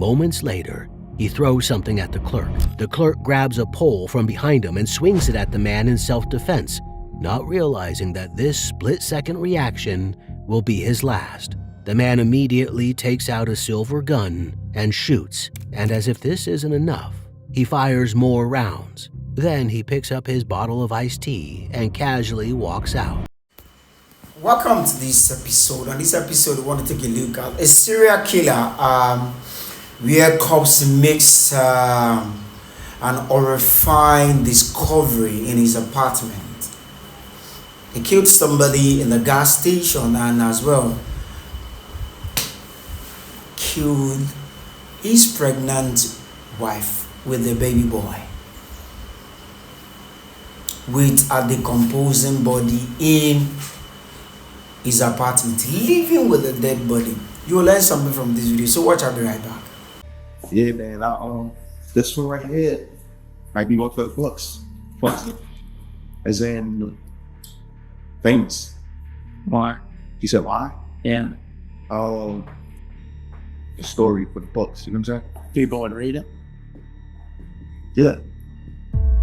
Moments later, he throws something at the clerk. The clerk grabs a pole from behind him and swings it at the man in self-defense, not realizing that this split-second reaction will be his last. The man immediately takes out a silver gun and shoots, and as if this isn't enough, he fires more rounds. Then he picks up his bottle of iced tea and casually walks out. Welcome to this episode. On this episode, we want to take a look at a serial killer where cops makes an horrifying discovery in his apartment. He killed somebody in the gas station and as well killed his pregnant wife with a baby boy with a decomposing body in his apartment, living with a dead body. You will learn something from this video, so watch. I'll be right back. Yeah, man. This one right here might be one for the books. Books, as in famous. Why? You said why? Yeah. The story for the books. You know what I'm saying? People would read it. Yeah.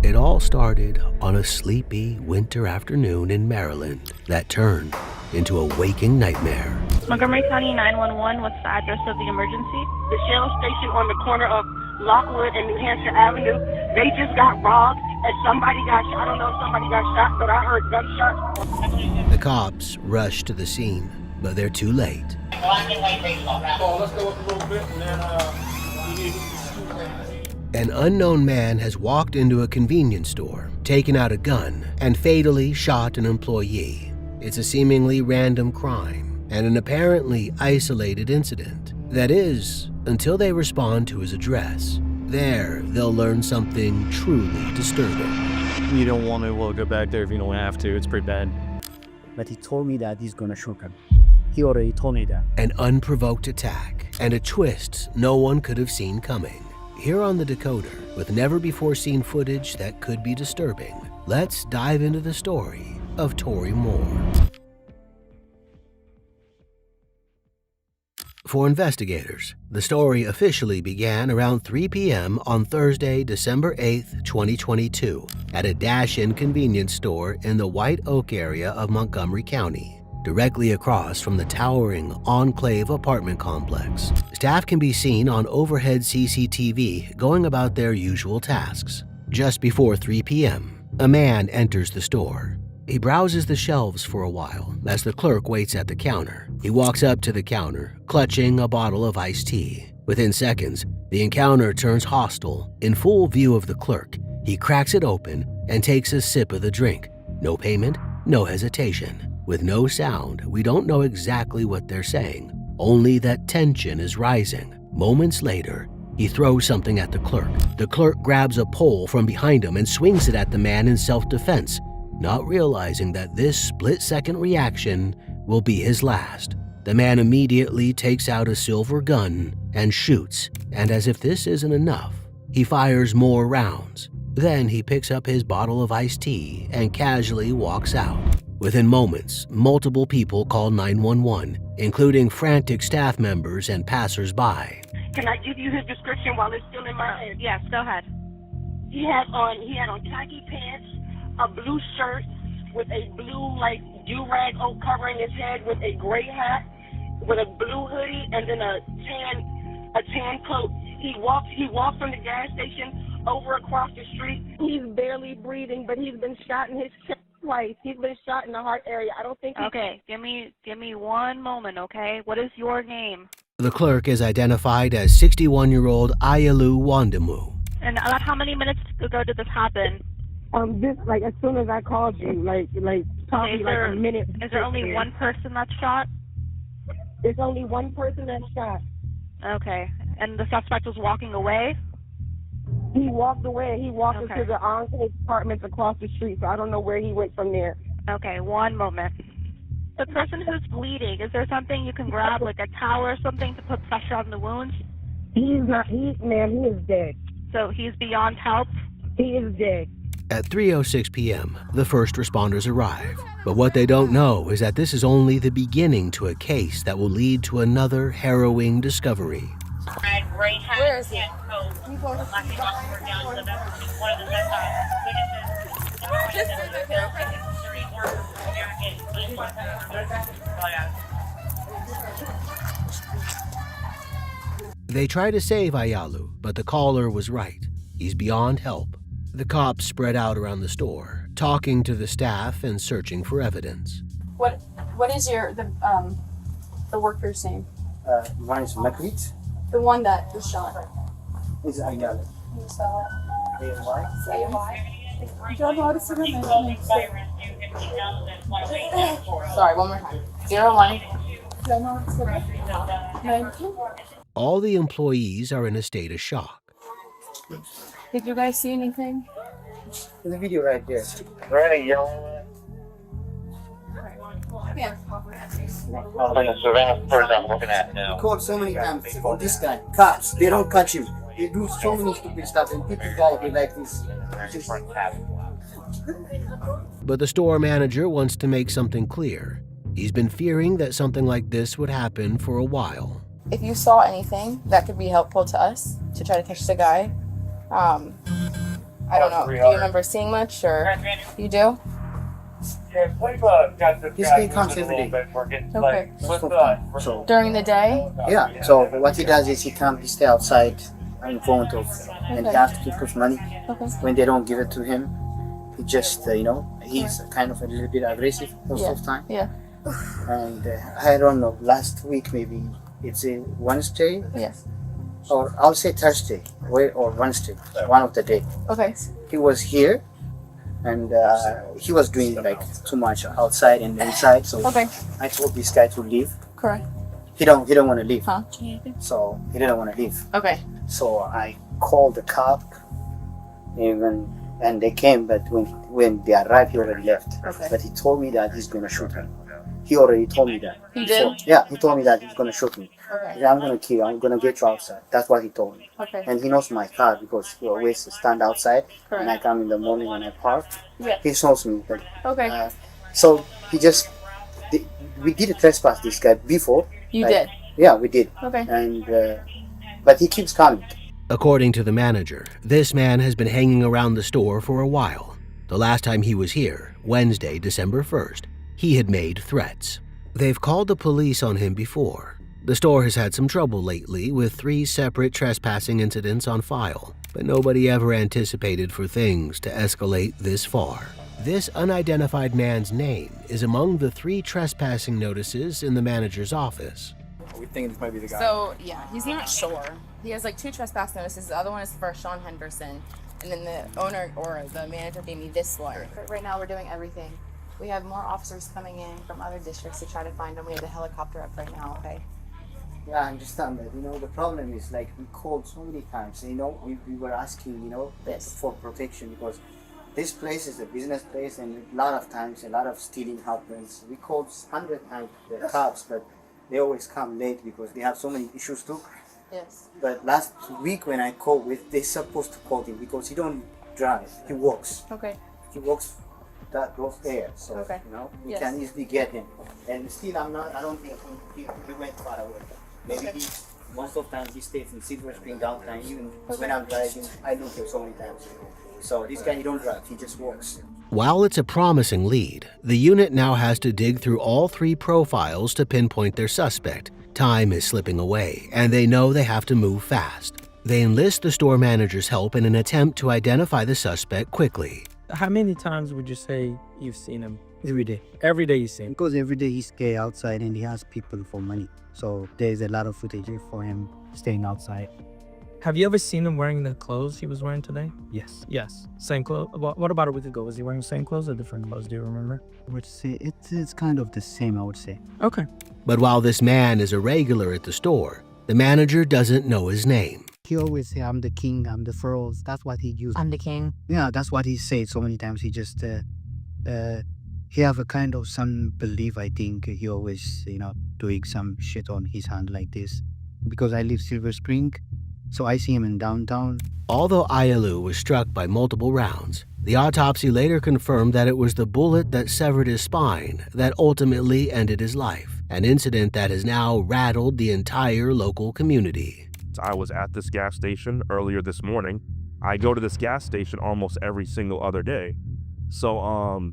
It all started on a sleepy winter afternoon in Maryland that turned into a waking nightmare. Montgomery County 911, what's the address of the emergency? The Shell station on the corner of Lockwood and New Hampshire Avenue. They just got robbed and somebody got shot. I don't know if somebody got shot, but I heard gunshots. The cops rush to the scene, but they're too late. An unknown man has walked into a convenience store, taken out a gun, and fatally shot an employee. It's a seemingly random crime and an apparently isolated incident. That is, until they respond to his address. There, they'll learn something truly disturbing. You don't want to go back there if you don't have to. It's pretty bad. But he told me that he's gonna shoot him. He already told me that. An unprovoked attack and a twist no one could have seen coming. Here on the Decoder, with never-before-seen footage that could be disturbing, let's dive into the story of Tory Moore. For investigators, the story officially began around 3 p.m. on Thursday, December 8, 2022, at a dash-in convenience store in the White Oak area of Montgomery County, directly across from the towering Enclave apartment complex. Staff can be seen on overhead CCTV going about their usual tasks. Just before 3 p.m., a man enters the store. He browses the shelves for a while as the clerk waits at the counter. He walks up to the counter, clutching a bottle of iced tea. Within seconds, the encounter turns hostile. In full view of the clerk, he cracks it open and takes a sip of the drink. No payment, no hesitation. With no sound, we don't know exactly what they're saying, only that tension is rising. Moments later, he throws something at the clerk. The clerk grabs a pole from behind him and swings it at the man in self-defense, not realizing that this split-second reaction will be his last. The man immediately takes out a silver gun and shoots, and as if this isn't enough, he fires more rounds. Then he picks up his bottle of iced tea and casually walks out. Within moments, multiple people call 911, including frantic staff members and passers-by. Can I give you his description while it's still in my head? Yes, go ahead. He had on khaki pants, a blue shirt with a blue do-rag covering his head with a gray hat, with a blue hoodie and then a tan coat. He walked from the gas station over across the street. He's barely breathing, but he's been shot in his chest twice. He's been shot in the heart area. I don't think. Okay, give me 1 moment, okay? What is your name? The clerk is identified as 61-year-old Ayalu Wandamu. And about how many minutes ago did this happen? This as soon as I called you, probably a minute. Is there only one person that's shot? There's only one person that's shot. Okay, and the suspect was walking away? He walked away. He walked Okay. into the Enclave apartments across the street, so I don't know where he went from there. Okay, 1 moment. The person who's bleeding, is there something you can grab, like a towel or something to put pressure on the wounds? He is dead. So he's beyond help? He is dead. At 3:06 p.m., the first responders arrive. But what they don't know is that this is only the beginning to a case that will lead to another harrowing discovery. gray hat. Where is he? Coat, locking officer down to the back. One of the suspects. They try to save Ayalu, but the caller was right. He's beyond help. The cops spread out around the store, talking to the staff and searching for evidence. What is the worker's name? One is Makrit. The one that was shot. Is Ayala. Can you spell it? A-Y. Sorry, one more time. 01. All the employees are in a state of shock. Did you guys see anything? There's a video right there. Yeah. We called so many times for this guy. Cops, they don't catch him. They do so many stupid stuff and people guy be like this. But the store manager wants to make something clear. He's been fearing that something like this would happen for a while. If you saw anything that could be helpful to us to try to catch the guy, I don't know. Do you remember seeing much, or you do? This guy comes every day. Okay. So During the day? yeah, so what he does is he stay outside in front of, and he asks people's money. Okay. When they don't give it to him, he just, he's kind of a little bit aggressive most of the time. Yeah. And I don't know, last week maybe, it's a Wednesday, Yes. or I'll say Thursday, or Wednesday, one of the day. Okay. He was here, and he was doing like too much outside and inside. So Okay. I told this guy to leave. Correct. He don't want to leave. Huh? So he didn't want to leave. Okay. So I called the cop, and they came. But when they arrived, he already left. Okay. But he told me that he's gonna shoot me. He already told me that. He did? So, yeah, he told me that he's gonna shoot me. Okay. I'm gonna kill you. I'm gonna get you outside. That's what he told me. Okay. And he knows my car because he always stand outside. When I Correct. come in the morning when I park, Yeah. he knows me. But, Okay. so he just, we did trespass this guy before. You Like, did? Yeah, we did. Okay. And but he keeps coming. According to the manager, this man has been hanging around the store for a while. The last time he was here, Wednesday, December 1st, he had made threats. They've called the police on him before. The store has had some trouble lately with 3 separate trespassing incidents on file, but nobody ever anticipated for things to escalate this far. This unidentified man's name is among the 3 trespassing notices in the manager's office. We think this might be the guy. So, yeah, he's not sure. He has like 2 trespass notices. The other one is for Sean Henderson. And then the owner or the manager gave me this one. Right now, we're doing everything. We have more officers coming in from other districts to try to find them. We have the helicopter up right now, okay? Yeah, I understand that. The problem is like we called so many times. We were asking, This. for protection because this place is a business place, and a lot of times a lot of stealing happens. We called 100 times the cops, but they always come late because they have so many issues too. Yes. But last week when I called, they're supposed to call him because he don't drive. He walks. Okay. He walks those there, so Okay. we Yes. can easily get him. And still, I don't think he went far away. Maybe Okay. most of the time he stays in Silver Spring downtown. Even when I'm driving, I look him so many times. So this guy, he don't drive, he just walks. While it's a promising lead, the unit now has to dig through all 3 profiles to pinpoint their suspect. Time is slipping away, and they know they have to move fast. They enlist the store manager's help in an attempt to identify the suspect quickly. How many times would you say you've seen him? Every day. Every day you see him? Because every day he stay outside and he asks people for money. So there's a lot of footage for him staying outside. Have you ever seen him wearing the clothes he was wearing today? Yes. Yes. Same clothes? What about a week ago? Was he wearing the same clothes or different clothes? Do you remember? I would say it's kind of the same, I would say. Okay. But while this man is a regular at the store, the manager doesn't know his name. He always say, I'm the king, I'm the pharaoh. That's what he used. I'm the king. Yeah, that's what he said so many times. He just, he have a kind of some belief, I think. He always, doing some shit on his hand like this. Because I live Silver Spring, so I see him in downtown. Although Ayalu was struck by multiple rounds, the autopsy later confirmed that it was the bullet that severed his spine that ultimately ended his life, an incident that has now rattled the entire local community. since I was at this gas station earlier this morning. I go to this gas station almost every single other day. So,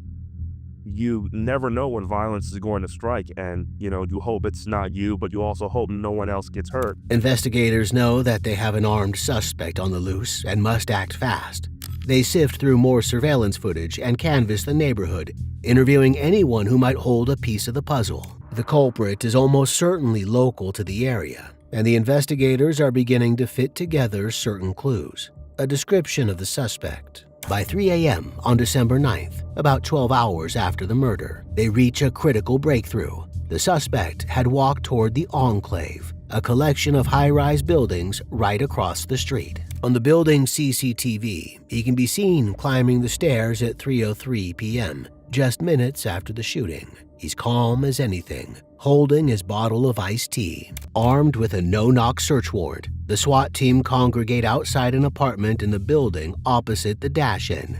you never know when violence is going to strike, and, you hope it's not you, but you also hope no one else gets hurt. Investigators know that they have an armed suspect on the loose and must act fast. They sift through more surveillance footage and canvass the neighborhood, interviewing anyone who might hold a piece of the puzzle. The culprit is almost certainly local to the area, and the investigators are beginning to fit together certain clues. A description of the suspect. By 3 a.m. on December 9th, about 12 hours after the murder, they reach a critical breakthrough. The suspect had walked toward the Enclave, a collection of high-rise buildings right across the street. On the building's CCTV, he can be seen climbing the stairs at 3:03 p.m., just minutes after the shooting. He's calm as anything, holding his bottle of iced tea. Armed with a no-knock search warrant, the SWAT team congregate outside an apartment in the building opposite the dash-in.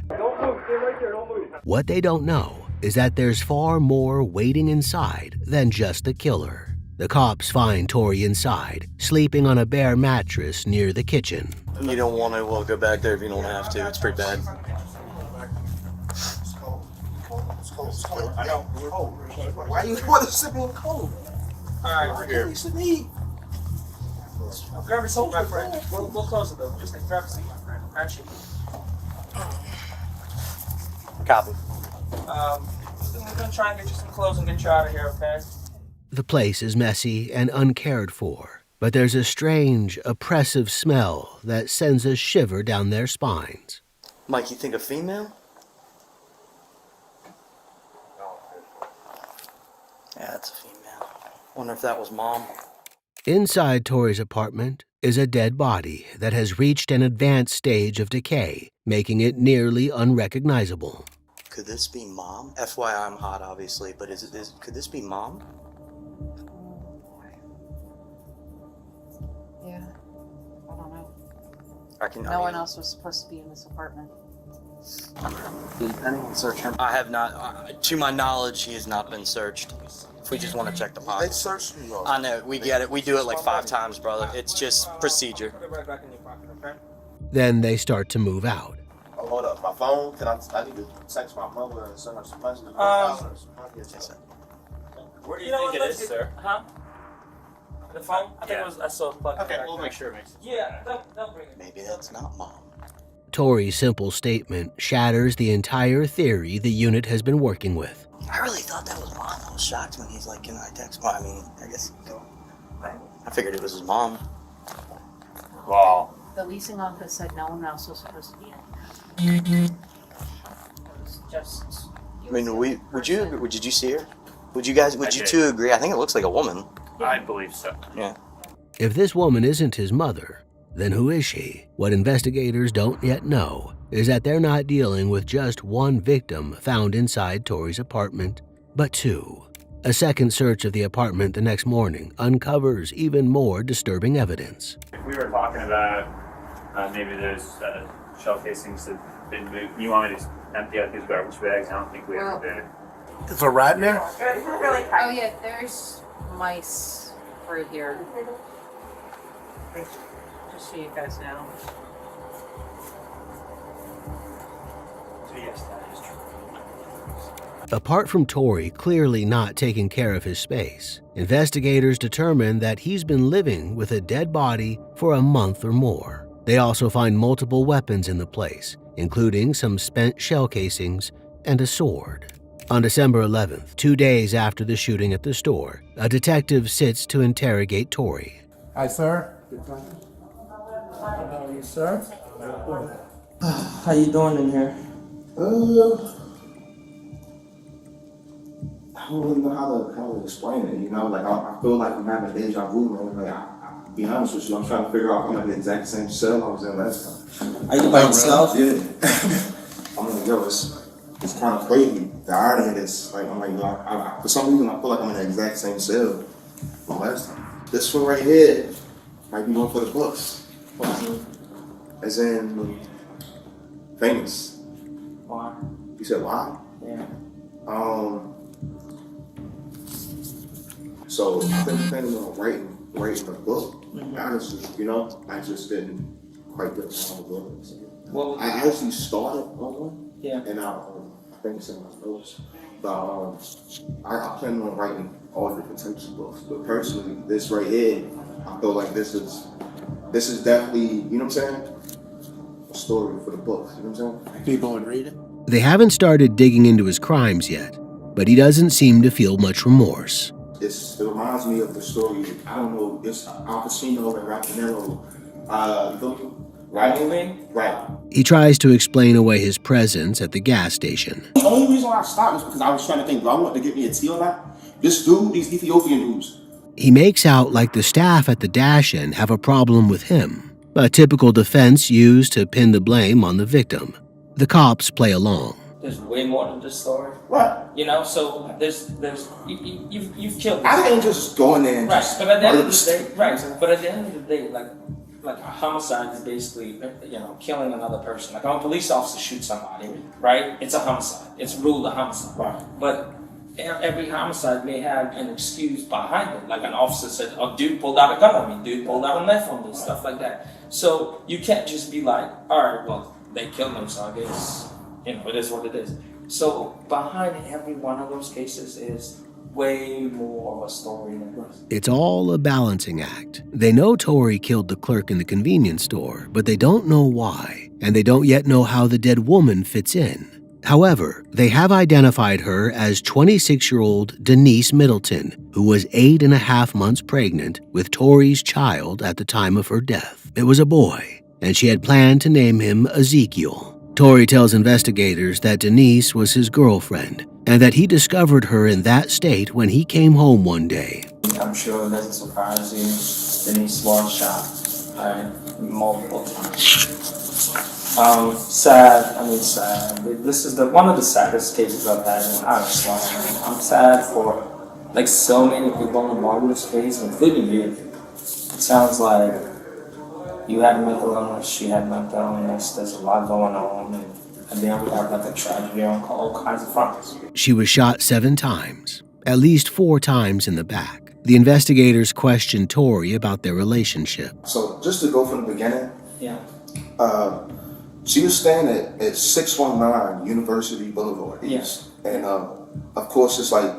What they don't know is that there's far more waiting inside than just the killer. The cops find Tori inside, sleeping on a bare mattress near the kitchen. You don't want to go back there if you don't have to. It's pretty bad. I know. Why you want to sit in cold? Alright, we're here. You should eat. Grab a seat, my friend. We'll close it though. Just grab a seat, my friend. Actually. Copy. We're gonna try and get you some clothes and get you out of here, okay? The place is messy and uncared for, but there's a strange, oppressive smell that sends a shiver down their spines. Mike, you think a female? Yeah, it's a female. Wonder if that was mom. Inside Tori's apartment is a dead body that has reached an advanced stage of decay, making it nearly unrecognizable. Could this be mom? FYI, I'm hot, obviously, but could this be mom? Yeah. I don't know. No one else was supposed to be in this apartment. Did anyone search him? I have not. To my knowledge, he has not been searched. If we just want to check the They pockets. searched me. I know, we get it. We do it like 5 times, brother. It's just procedure. Put it right back in your pocket, okay? Then they start to move out. Oh, hold up. My phone? I need to text my mother and send her some messages. Where do you think it is, sir? Huh? The phone? I think it was. I saw it plugged. Okay, we'll make sure it makes it. Yeah, they'll bring it. Maybe that's not mom. Tori's simple statement shatters the entire theory the unit has been working with. I really thought that was mom. I was shocked when he's like, can I text mom? I mean, I guess. I figured it was his mom. Wow. The leasing office said no one else was supposed to be in there. It was just. I mean, did you see her? Would you two agree? I think it looks like a woman. I believe so. Yeah. If this woman isn't his mother, then who is she? What investigators don't yet know is that they're not dealing with just one victim found inside Tori's apartment, but 2. A second search of the apartment the next morning uncovers even more disturbing evidence. If we were talking about maybe those shell casings that have been moved, you want me to empty out these garbage bags? I don't think we ever did. Is a rat in there? Oh yeah, there's mice through here. Just so you guys know. So yes, that is true. Apart from Tori clearly not taking care of his space, investigators determine that he's been living with a dead body for a month or more. They also find multiple weapons in the place, including some spent shell casings and a sword. On December 11th, 2 days after the shooting at the store, a detective sits to interrogate Tori. Hi, sir. How are you, sir? How you doing in here? I don't really know how to explain it, you know? Like, I feel like I'm having deja vu, man. Like, I'll be honest with you, I'm trying to figure out if I'm in the exact same cell I was in last time. Are you by yourself? Yeah. I'm like, yo, it's kind of crazy. The irony is, like, I'm like, you know, for some reason, I feel like I'm in the exact same cell from last time. This one right here might be one for the books. As in, famous. Why? You said why? Yeah. So I've been planning on writing a book. Honestly, you know, I just didn't quite get how it was. Well, I actually started on one, yeah. and I think it's in my notes. But I plan on writing all different types of books. But personally, this right here, I feel like this is definitely, you know what I'm saying, a story for the book. You know what I'm saying? People would read it. They haven't started digging into his crimes yet, but he doesn't seem to feel much remorse. It reminds me of the story, I don't know, it's Al Pacino and Raffinello, right? Right. He tries to explain away his presence at the gas station. The only reason why I stopped was because I was trying to think, do I want to get me a tea or not? This dude, these Ethiopian dudes. He makes out like the staff at the dash-in have a problem with him, a typical defense used to pin the blame on the victim. The cops play along. There's way more to this story. What? You know, so you've killed. I didn't just go in there and right, but at the end of the day, right. But at the end of the day, like a homicide is basically, you know, killing another person. Like when a police officer shoots somebody, right? It's a homicide. It's ruled a homicide. Right. But every homicide may have an excuse behind it. Like an officer said, "Oh, dude pulled out a gun on me. Dude pulled out a knife on me." Stuff like that. So you can't just be like, "All right, well, they killed him, so I guess, you know, it is what it is." So behind every one of those cases is way more of a story than this. It's all a balancing act. They know Tori killed the clerk in the convenience store, but they don't know why, and they don't yet know how the dead woman fits in. However, they have identified her as 26-year-old Denise Middleton, who was 8.5 months pregnant with Tori's child at the time of her death. It was a boy, and she had planned to name him Ezekiel. Tori tells investigators that Denise was his girlfriend, and that he discovered her in that state when he came home one day. I'm sure it doesn't surprise you. Denise was shot multiple times. Sad. This is one of the saddest cases I've had in Irish. I'm sad for like so many people involved in this case, including you. It sounds like you had mental illness, she had mental illness, there's a lot going on, and then we have like a tragedy on all kinds of fronts. She was shot 7 times, at least 4 times in the back. The investigators questioned Tori about their relationship. So just to go from the beginning, yeah. She was staying at 619 University Boulevard East. Yeah. And of course it's like,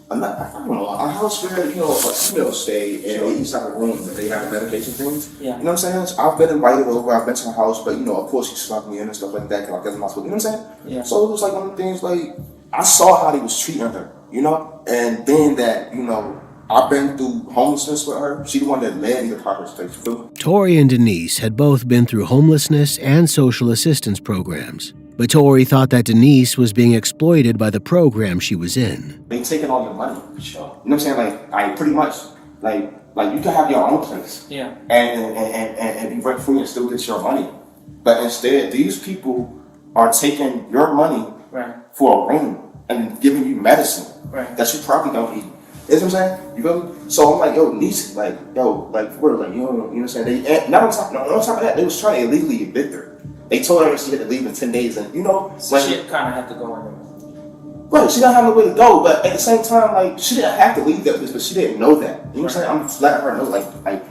I don't know, a house where, you know, a female stay and they each have a room that they have medication things. Yeah. You know what I'm saying? So I've been invited over, I've been to her house, but you know, of course she snuck me in and stuff like that, because I guess I'm not supposed to, you know what I'm saying? Yeah. So it was like one of the things, like, I saw how they was treating her, you know? And being that, you know, I've been through homelessness with her, she the one that led me to proper state. Tori and Denise had both been through homelessness and social assistance programs. But Tori thought that Denise was being exploited by the program she was in. They taking all your money, for sure. You know what I'm saying? Like pretty much, like you can have your own place. Yeah. And be rent free and still get your money. But instead, these people are taking your money for a room and giving you medicine that you probably don't need. You know what I'm saying? You feel me? So I'm like, yo, niece, like, yo, like, for real, like, you know what I'm saying? Not on top of that, they was trying to illegally evict her. They told her she had to leave in 10 days, and you know, so she kind of had to go in there. Right, she didn't have no way to go, but at the same time, like, she didn't have to leave that place, but she didn't know that. You know what I'm saying? I'm just letting her know, like,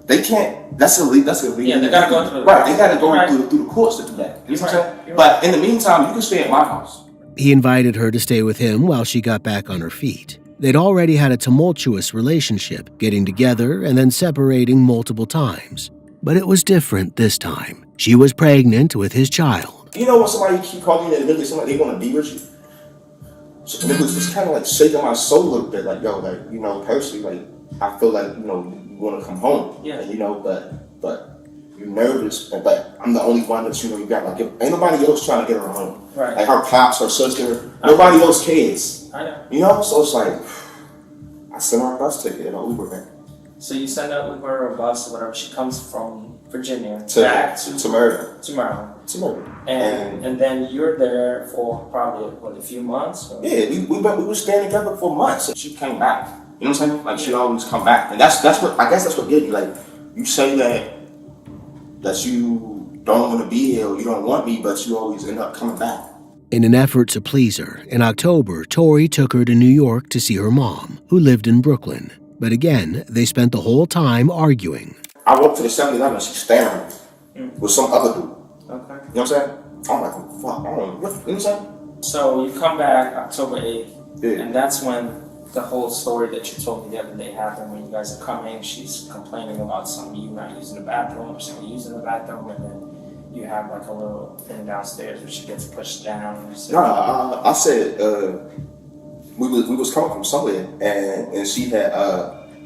they can't. That's illegal. That's illegal. Yeah, they gotta go through they gotta go through the courts to do that. You know what I'm saying? But in the meantime, you can stay at my house. He invited her to stay with him while she got back on her feet. They'd already had a tumultuous relationship, getting together and then separating multiple times. But it was different this time. She was pregnant with his child. You know when somebody keep calling you that they want to be with you? So it was kind of like shaking my soul a little bit, like, yo, like, you know, personally, like, I feel like, you know, you want to come home. Yeah. And, you know, but you're nervous, but I'm the only one that, you know, you got, like, ain't nobody else trying to get her home. Right. Like her pops, her sister, nobody else cares. I know. You know, so it's like, I sent her a bus ticket and an Uber back. So you send her Uber or a bus or whatever, she comes from Virginia back to Maryland. To Maryland. And then you're there for probably, a few months? Or? Yeah, we were staying together for months. And she came back. You know what I'm saying? Like, she always come back. And that's what, I guess that's what get you. Like, you say that you don't want to be here or you don't want me, but you always end up coming back. In an effort to please her, in October, Tori took her to New York to see her mom, who lived in Brooklyn. But again, they spent the whole time arguing. I walked to the 7-Eleven, she's staring at me with some other dude. Okay. You know what I'm saying? I'm like, fuck, I don't know. What, you know what I'm saying? So you come back October 8th, Yeah. and that's when the whole story that you told me the other day happened. When you guys are coming, she's complaining about something, you not using the bathroom, or somebody using the bathroom, and then you have like a little thing downstairs where she gets pushed down. And No, I said we was coming from somewhere, and she had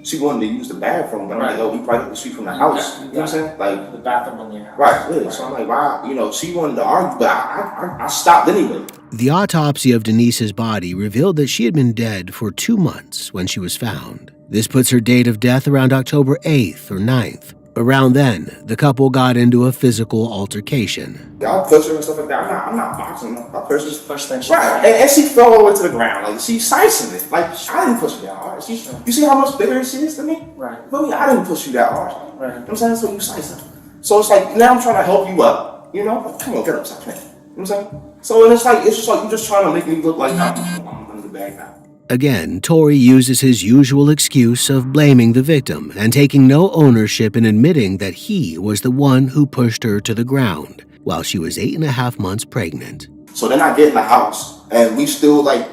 she wanted to use the bathroom, and I'm like, oh, we probably up the street from the house. You know what I'm saying? Like the bathroom in your house. Right, yeah. So I'm like, why? You know, she wanted to argue, but I stopped anyway. The autopsy of Denise's body revealed that she had been dead for 2 months when she was found. This puts her date of death around October 8th or 9th. Around then, the couple got into a physical altercation. Y'all push her and stuff like that. I'm not boxing her. I push her. Push that shit. Right, and she fell all the way to the ground. Like, she's slicing it. Like, I didn't push her that hard. You see how much bigger she is than me? Right. But I didn't push you that hard. Right. You know what I'm saying? So you slice her. So it's like, now I'm trying to help you up. You know? Like, come on, get up, stop playing. You know what I'm saying? So and it's just like you're just trying to make me look like I'm in the bag now. Again, Tory uses his usual excuse of blaming the victim and taking no ownership in admitting that he was the one who pushed her to the ground while she was 8.5 months pregnant. So then I get in the house and we still like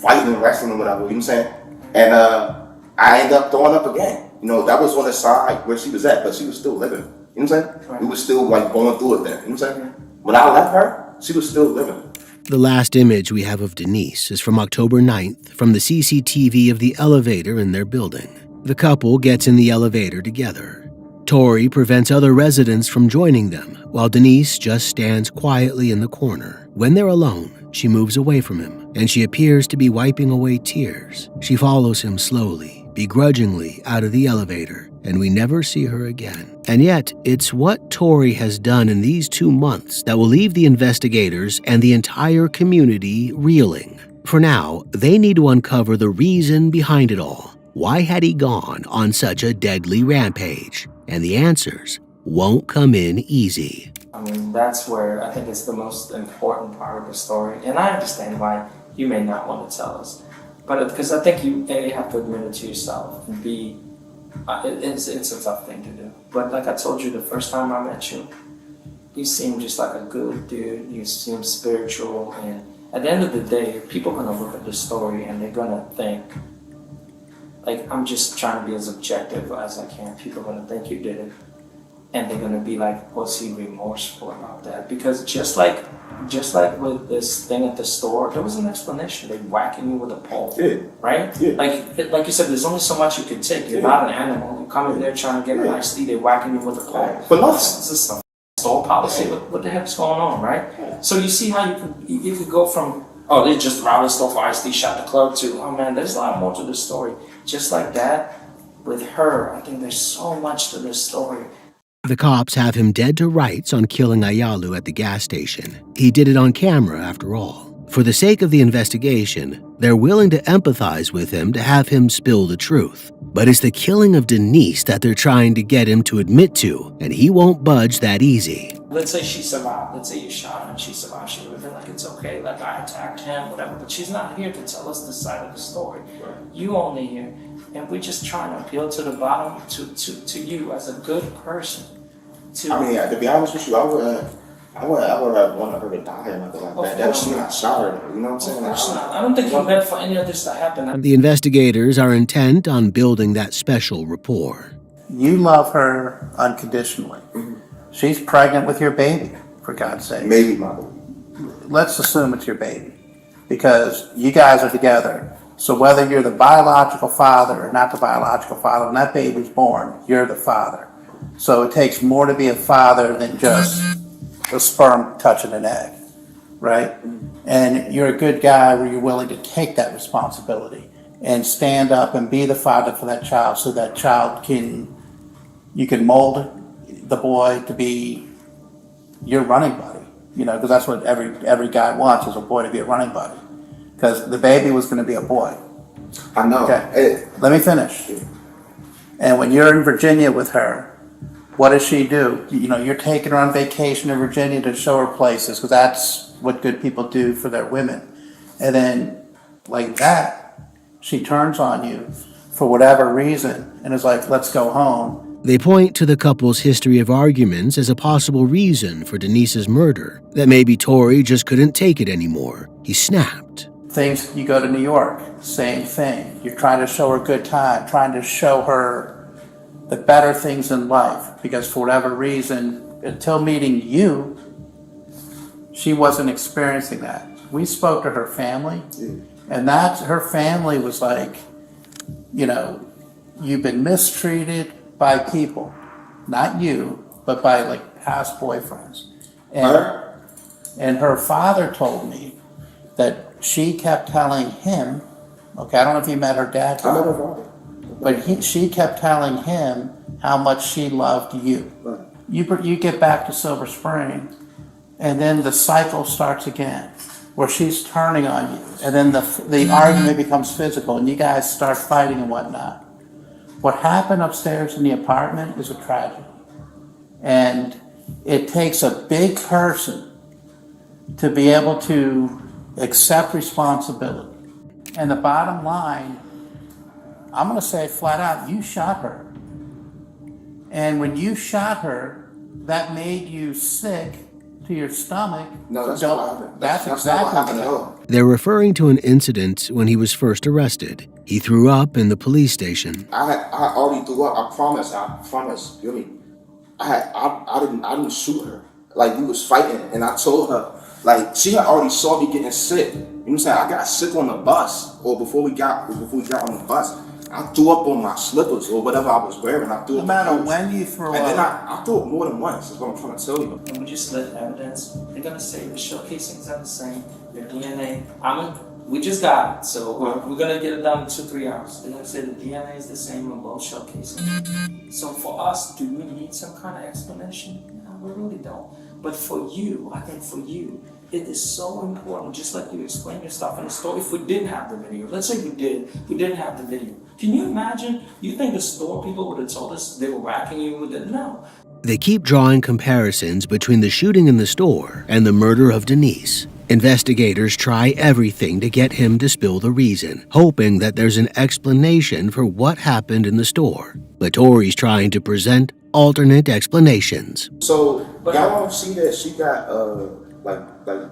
fighting and wrestling or whatever, you know what I'm saying? And I end up throwing up again. You know, that was on the side where she was at, but she was still living. You know what I'm saying? Right. We were still like going through it there. You know what I'm saying? When I left her, she was still living. The last image we have of Denise is from October 9th from the CCTV of the elevator in their building. The couple gets in the elevator together. Tory prevents other residents from joining them, while Denise just stands quietly in the corner. When they're alone, she moves away from him, and she appears to be wiping away tears. She follows him slowly, begrudgingly out of the elevator, and we never see her again. And yet, it's what Tory has done in these 2 months that will leave the investigators and the entire community reeling. For now, they need to uncover the reason behind it all. Why had he gone on such a deadly rampage? And the answers won't come in easy. I mean, that's where I think it's the most important part of the story. And I understand why you may not want to tell us. But because I think you, A, have to admit it to yourself, and B, it's a tough thing to do. But like I told you the first time I met you, you seem just like a good dude. You seem spiritual. And at the end of the day, people are going to look at the story and they're going to think, like, I'm just trying to be as objective as I can. People are going to think you did it. And they're going to be like, was he remorseful about that? Because just like with this thing at the store, there was an explanation. They're whacking you with a pole, right? Yeah. Like you said, there's only so much you can take. You're not an animal. You come in there trying to get a nice tea, they're whacking you with a pole. For nothing. This is some store policy. What the heck's going on, right? So you see how you could go from, oh, they just robbed the store for iced tea, shot the club, to, oh man, there's a lot more to the story. Just like that, with her, I think there's so much to this story. The cops have him dead to rights on killing Ayalu at the gas station. He did it on camera, after all. For the sake of the investigation, they're willing to empathize with him to have him spill the truth. But it's the killing of Denise that they're trying to get him to admit to, and he won't budge that easy. Let's say she survived. Let's say you shot her and she survived. She would have been like, it's okay, like I attacked him, whatever. But she's not here to tell us this side of the story. You only here. And we're just trying to appeal to the bottom, to you as a good person. I mean, to be honest with you, I would have wanted her to die or nothing like that. That's not shot her, you know what I'm saying? Of course not. I don't think you meant for any of this to happen. The investigators are intent on building that special rapport. You love her unconditionally. She's pregnant with your baby, for God's sake. Maybe my baby. Let's assume it's your baby, because you guys are together. So whether you're the biological father or not the biological father, when that baby's born, you're the father. So it takes more to be a father than just a sperm touching an egg, right? And you're a good guy where you're willing to take that responsibility and stand up and be the father for that child, so that child you can mold the boy to be your running buddy, you know, because that's what every guy wants, is a boy to be a running buddy. Because the baby was going to be a boy. I know. Okay, let me finish. And when you're in Virginia with her, what does she do? You know, you're taking her on vacation in Virginia to show her places, because that's what good people do for their women. And then, like that, she turns on you for whatever reason and is like, let's go home. They point to the couple's history of arguments as a possible reason for Denise's murder, that maybe Tory just couldn't take it anymore. He snapped. Things, you go to New York, same thing. You're trying to show her a good time, trying to show her the better things in life, because for whatever reason, until meeting you, she wasn't experiencing that. We spoke to her family, and her family was like, you know, you've been mistreated by people, not you, but by like past boyfriends. And her father told me that she kept telling him, okay, I don't know if you met her dad, but she kept telling him how much she loved you. You get back to Silver Spring, and then the cycle starts again, where she's turning on you, and then the argument becomes physical, and you guys start fighting and whatnot. What happened upstairs in the apartment is a tragedy. And it takes a big person to be able to accept responsibility. And the bottom line, I'm going to say flat out, you shot her. And when you shot her, that made you sick to your stomach. No, that's not what happened. That's not exactly what happened at all. They're referring to an incident when he was first arrested. He threw up in the police station. I already threw up. I promise. You know me. I didn't shoot her. Like, we was fighting, and I told her, like, she had already saw me getting sick. You know what I'm saying? I got sick on the bus, or before we got on the bus. I threw up on my slippers or whatever I was wearing. I threw No matter when you throw up. And then I threw up more than once, is what I'm trying to tell you. And we just let evidence. They're gonna say the showcasings are the same. Your DNA. We just got it, so we're gonna get it done in 2-3 hours. They're gonna say the DNA is the same on both showcasings. So for us, do we need some kind of explanation? No, we really don't. But for you, I think for you, it is so important, just like you explain your stuff in the story. If we didn't have the video, let's say we didn't have the video. Can you imagine? You think the store people would have told us they were whacking you with it? No. They keep drawing comparisons between the shooting in the store and the murder of Denise. Investigators try everything to get him to spill the reason, hoping that there's an explanation for what happened in the store. But Tory's trying to present alternate explanations. So y'all see that she got like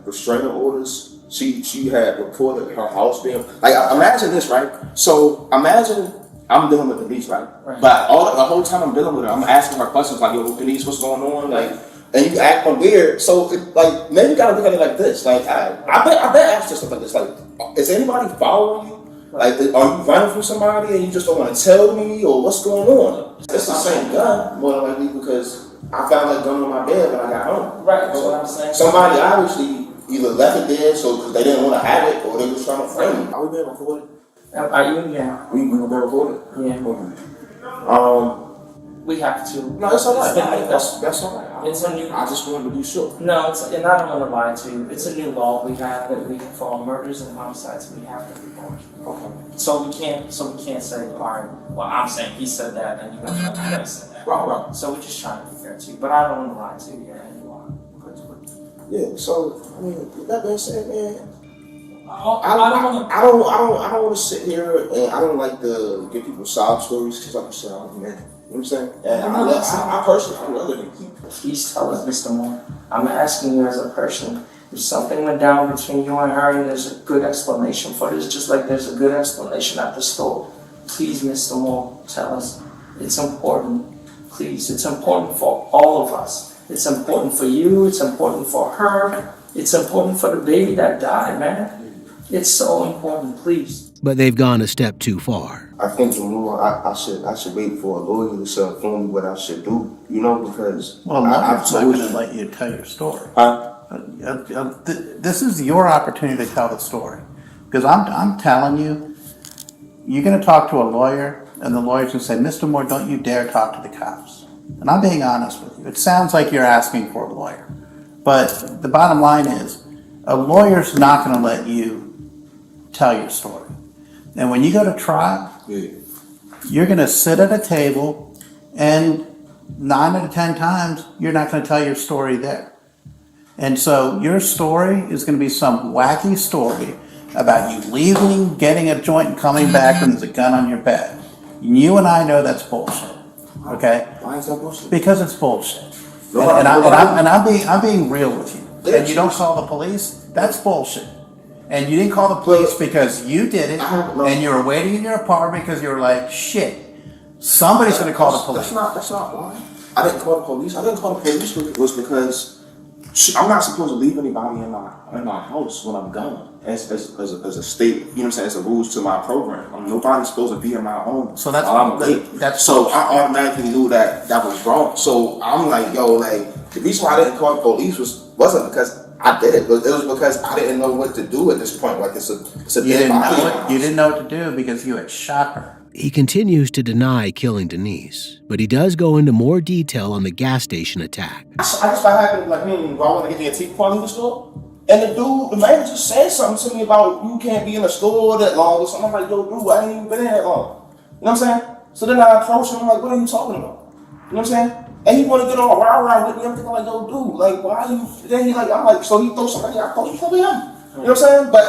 restraining orders. She had reported her house being like. Imagine this, right? So imagine I'm dealing with Denise, right? But the whole time I'm dealing with her, I'm asking her questions like, "Yo, Denise, what's going on?" Like, and you acting weird. So like, maybe you gotta look at it like this. Like, I bet ask her stuff like this. Like, is anybody following you? Like, are you running from somebody and you just don't want to tell me, or what's going on? It's the same gun, more than likely, because I found that gun on my bed when I got home. Right, that's what I'm saying. Somebody obviously either left it there so because they didn't want to have it, or they was trying to frame it. Are we being recorded? Are you in there? We gonna be recorded? Yeah. Okay. We have to. No, it's all right. That's all right. It's a new. I just wanted to be sure. No, and I don't want to lie to you. It's a new law we have that for all murders and homicides we have to report. Okay. So we can't say, all right, well, I'm saying he said that and you guys said that. Right. So we're just trying to be fair to you, but I don't want to lie to you. Yeah. So I mean, that being said, man. I don't want to sit here and I don't like to give people sob stories because like I said, I'm a man. You know what I'm saying? And I personally, I'm other than you. Please tell us, Mr. Moore. I'm asking you as a person, if something went down between you and her and there's a good explanation for this, just like there's a good explanation at the store, please, Mr. Moore, tell us. It's important. Please, it's important for all of us. It's important for you. It's important for her. It's important for the baby that died, man. It's so important, please. But they've gone a step too far. I think I should wait for a lawyer to tell me what I should do, you know, because I'm not going to let you tell your story. This is your opportunity to tell the story, because I'm telling you, you're going to talk to a lawyer, and the lawyer's going to say, "Mr. Moore, don't you dare talk to the cops." And I'm being honest with you. It sounds like you're asking for a lawyer, but the bottom line is, a lawyer's not going to let you tell your story. And when you go to trial, you're going to sit at a table, and 9 out of 10 times, you're not going to tell your story there. And so your story is going to be some wacky story about you leaving, getting a joint, and coming back, and there's a gun on your bed. You and I know that's bullshit. Okay? Why is that bullshit? Because it's bullshit. No, I'm being real with you. And you don't call the police? That's bullshit. And you didn't call the police because you did it, and you were waiting in your apartment because you were like, shit, somebody's going to call the police. That's not why. I didn't call the police. I didn't call the police was because I'm not supposed to leave anybody in my house when I'm gone. As a state, you know what I'm saying, as a rules to my program. Nobody's supposed to be in my home. So that's while I'm late. So I automatically knew that was wrong. So I'm like, yo, like the reason why I didn't call the police wasn't because I did it. It was because I didn't know what to do at this point. Like it's a dead body. You didn't know what to do because you had shot her. He continues to deny killing Denise, but he does go into more detail on the gas station attack. I just happened like, do I want to get the antique before I leave the store? And the manager said something to me about you can't be in the store that long or something. I'm like, yo, dude, I ain't even been in that long. You know what I'm saying? So then I approached him, I'm like, what are you talking about? You know what I'm saying? And he want to get all rah-rah with me. I'm thinking like, yo, dude, like, why are you? Then he like, I'm like, so he throws something, I thought you probably him. You know what I'm saying? But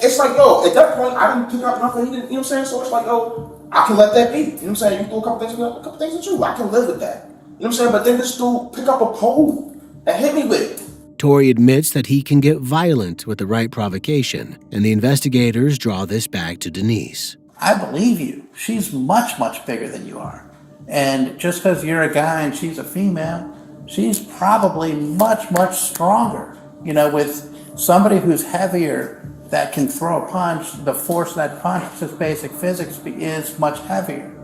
it's like, yo, at that point, I didn't pick up nothing. He didn't, you know what I'm saying? So it's like, yo, I can let that be. You know what I'm saying? You threw a couple things at you. I can live with that. You know what I'm saying? But then this dude pick up a pole and hit me with it. Torrey admits that he can get violent with the right provocation, and the investigators draw this back to Denise. I believe you. She's much, much bigger than you are. And just because you're a guy and she's a female, she's probably much, much stronger. You know, with somebody who's heavier that can throw a punch, the force of that punch, just basic physics, is much heavier.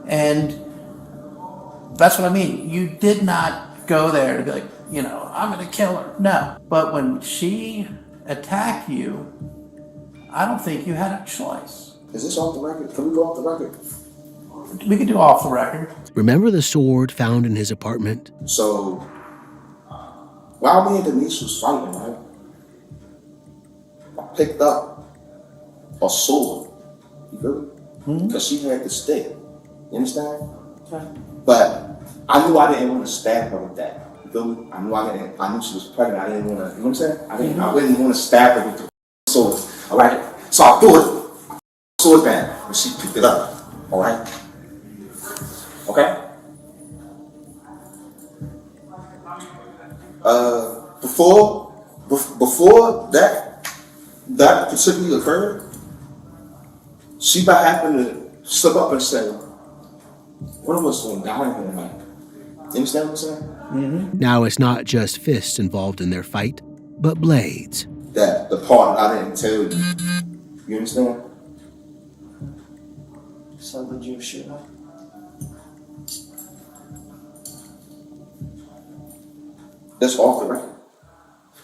And that's what I mean. You did not go there to be like, you know, I'm going to kill her. No. But when she attacked you, I don't think you had a choice. Is this off the record? Can we go off the record? We can do off the record. Remember the sword found in his apartment? So, while me and Denise was fighting, right, I picked up a sword. You feel me? Because she had the stick. You understand? Okay. But I knew I didn't want to stab her with that. You feel me? I knew she was pregnant. I didn't want to, you know what I'm saying? I didn't want to stab her with the sword. All right? So I threw it. Sword down. And she picked it up. All right? Okay? Before that particularly occurred, she by happened to slip up and say, one of us going down here tonight. You understand what I'm saying? Mm-hmm. Now it's not just fists involved in their fight, but blades. That the part I didn't tell you. You understand? So did you shoot her? That's off the record.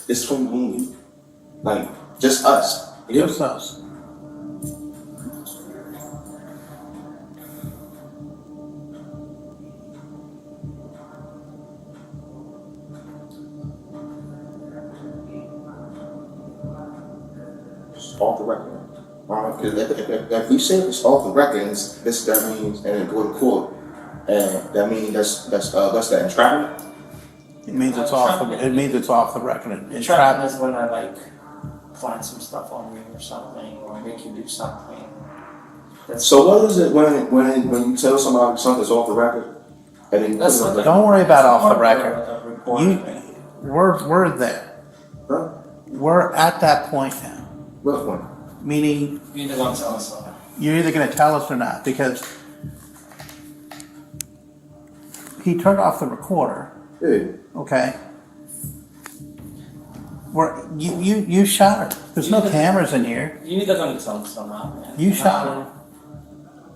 It's between me and you. Like, just us. Just us. It's off the record. Because if we say it's off the record, that means, and then go to court, and that means that's that entrapment. It means it's off the record. Entrapment is when I like plan some stuff on you or something, or make you do something. So what is it when you tell somebody something's off the record, and then you put it on the Don't worry about off the record. We're there. Huh? We're at that point now. What point? Meaning, You're either going to tell us or you're either going to tell us or not, because he turned off the recorder. Yeah. Okay. You shot her. There's no cameras in here. You're either going to tell us or not, man. You shot her.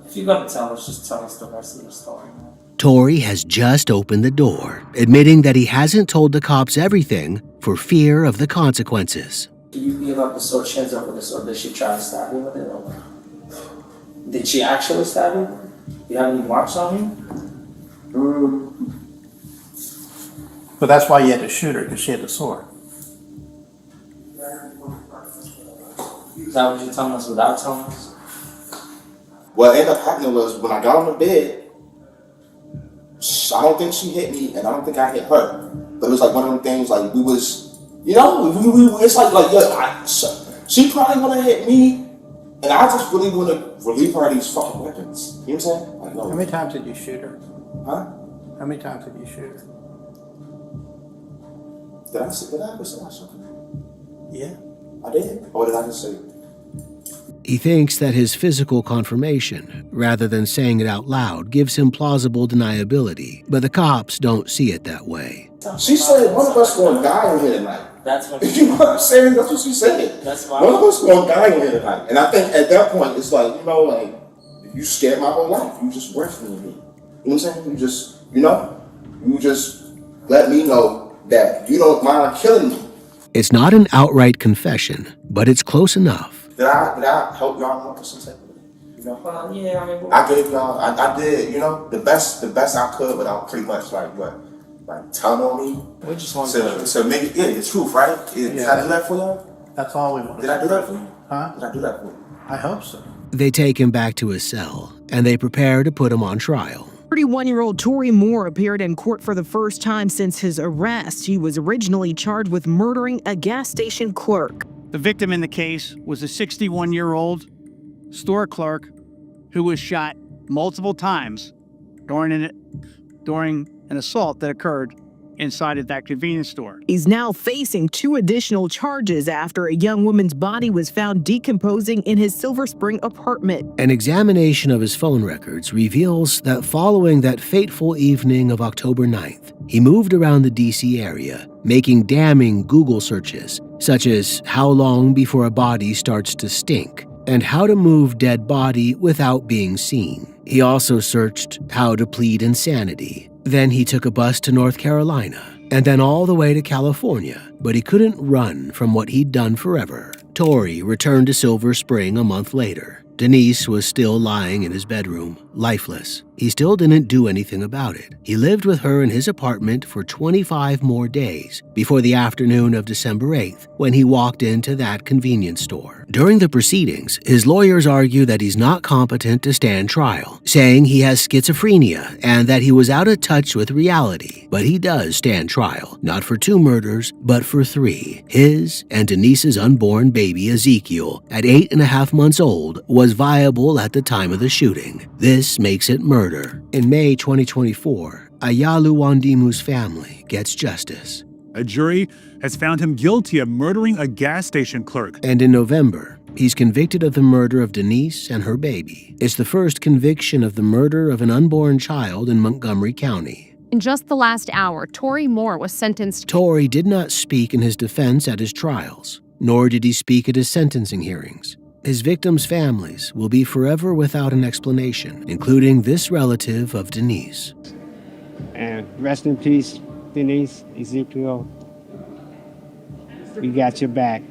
If you're going to tell us, just tell us the rest of the story, man. Torrey has just opened the door, admitting that he hasn't told the cops everything for fear of the consequences. Do you give up the sword she hands over this, or did she try to stab you with it? Or did she actually stab you? Do you have any marks on you? But that's why you had to shoot her, because she had the sword. Is that what you're telling us without telling us? What ended up happening was when I got on the bed, I don't think she hit me, and I don't think I hit her. But it was like one of them things, like we was, you know, it's like yeah, she probably want to hit me, and I just really want to relieve her of these fucking weapons. You know what I'm saying? Like, Like, no. How many times did you shoot her? Huh? How many times did you shoot her? Did I say I shot her? Yeah. I did. Or did I just say? He thinks that his physical confirmation, rather than saying it out loud, gives him plausible deniability, but the cops don't see it that way. She said one of us gonna die in here tonight. That's what You know what I'm saying? That's what she said. That's why. One of us gonna die in here tonight. And I think at that point, it's like, you know, like, you scared my whole life. You just rescued me. You know what I'm saying? You just, you just let me know that you don't mind killing me. It's not an outright confession, but it's close enough. Did I help y'all out for some type of way? You know? Well, yeah, I mean, I gave y'all, I did, the best I could without pretty much like telling on me. we just want So maybe, the truth, right? Did I do that for y'all? That's all we want. Did I do that for you? Huh? Did I do that for you? I hope so. They take him back to his cell, and they prepare to put him on trial. 31-year-old Tory Moore appeared in court for the first time since his arrest. He was originally charged with murdering a gas station clerk. The victim in the case was a 61-year-old store clerk who was shot multiple times during an assault that occurred inside of that convenience store. He's now facing 2 additional charges after a young woman's body was found decomposing in his Silver Spring apartment. An examination of his phone records reveals that following that fateful evening of October 9th, he moved around the D.C. area, making damning Google searches, such as how long before a body starts to stink and how to move dead body without being seen. He also searched how to plead insanity. Then he took a bus to North Carolina and then all the way to California, but he couldn't run from what he'd done forever. Tory returned to Silver Spring a month later. Denise was still lying in his bedroom, lifeless. He still didn't do anything about it. He lived with her in his apartment for 25 more days before the afternoon of December 8th, when he walked into that convenience store. During the proceedings, his lawyers argue that he's not competent to stand trial, saying he has schizophrenia and that he was out of touch with reality. But he does stand trial, not for 2 murders, but for 3. His and Denise's unborn baby Ezekiel, at 8.5 months old, was viable at the time of the shooting. This makes it murder. In May 2024, Ayalu Wandimu's family gets justice. A jury has found him guilty of murdering a gas station clerk. And in November, he's convicted of the murder of Denise and her baby. It's the first conviction of the murder of an unborn child in Montgomery County. In just the last hour, Tory Moore was sentenced. Tory did not speak in his defense at his trials, nor did he speak at his sentencing hearings. His victims' families will be forever without an explanation, including this relative of Denise. And rest in peace, Denise, Ezekiel. We got your back.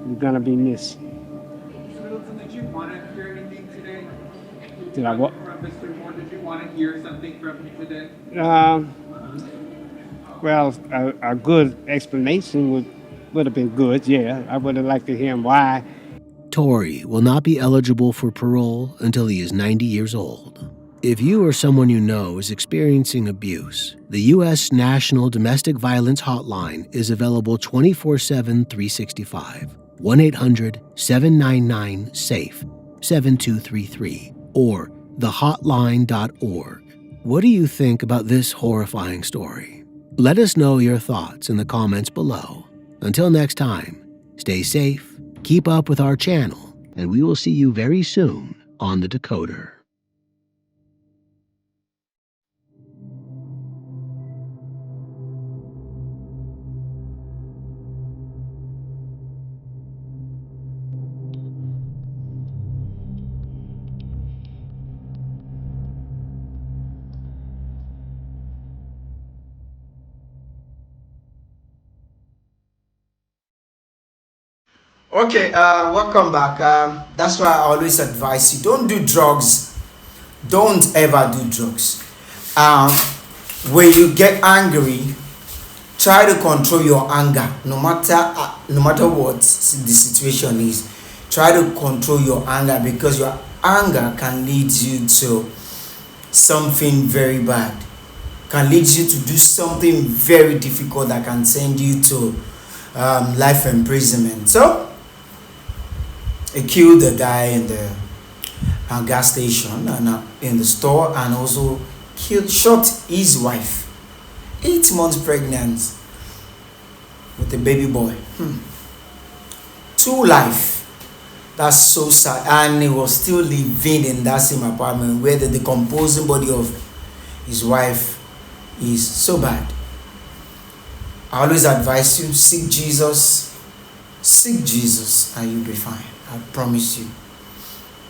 You're gonna be missed. Did you want to hear anything today? Did I what? From Mr. Moore, did you want to hear something from him today? Well, a good explanation would have been good, yeah. I would have liked to hear him why. Tory will not be eligible for parole until he is 90 years old. If you or someone you know is experiencing abuse, the U.S. National Domestic Violence Hotline is available 24/7, 365. 1-800-799-SAFE, 7233, or thehotline.org. What do you think about this horrifying story? Let us know your thoughts in the comments below. Until next time, stay safe, keep up with our channel, and we will see you very soon on The Decoder. Okay, welcome back. That's why I always advise you, don't do drugs. Don't ever do drugs. When you get angry, try to control your anger. No matter what the situation is, try to control your anger, because your anger can lead you to something very bad. Can lead you to do something very difficult that can send you to life imprisonment. So he killed the guy in the gas station and in the store, and also shot his wife, 8 months pregnant with a baby boy. 2 life. That's so sad. And he was still living in that same apartment where the decomposing body of his wife is so bad. I always advise you, seek Jesus, and you'll be fine. I promise you.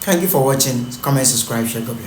Thank you for watching. Comment, subscribe, share. God bless.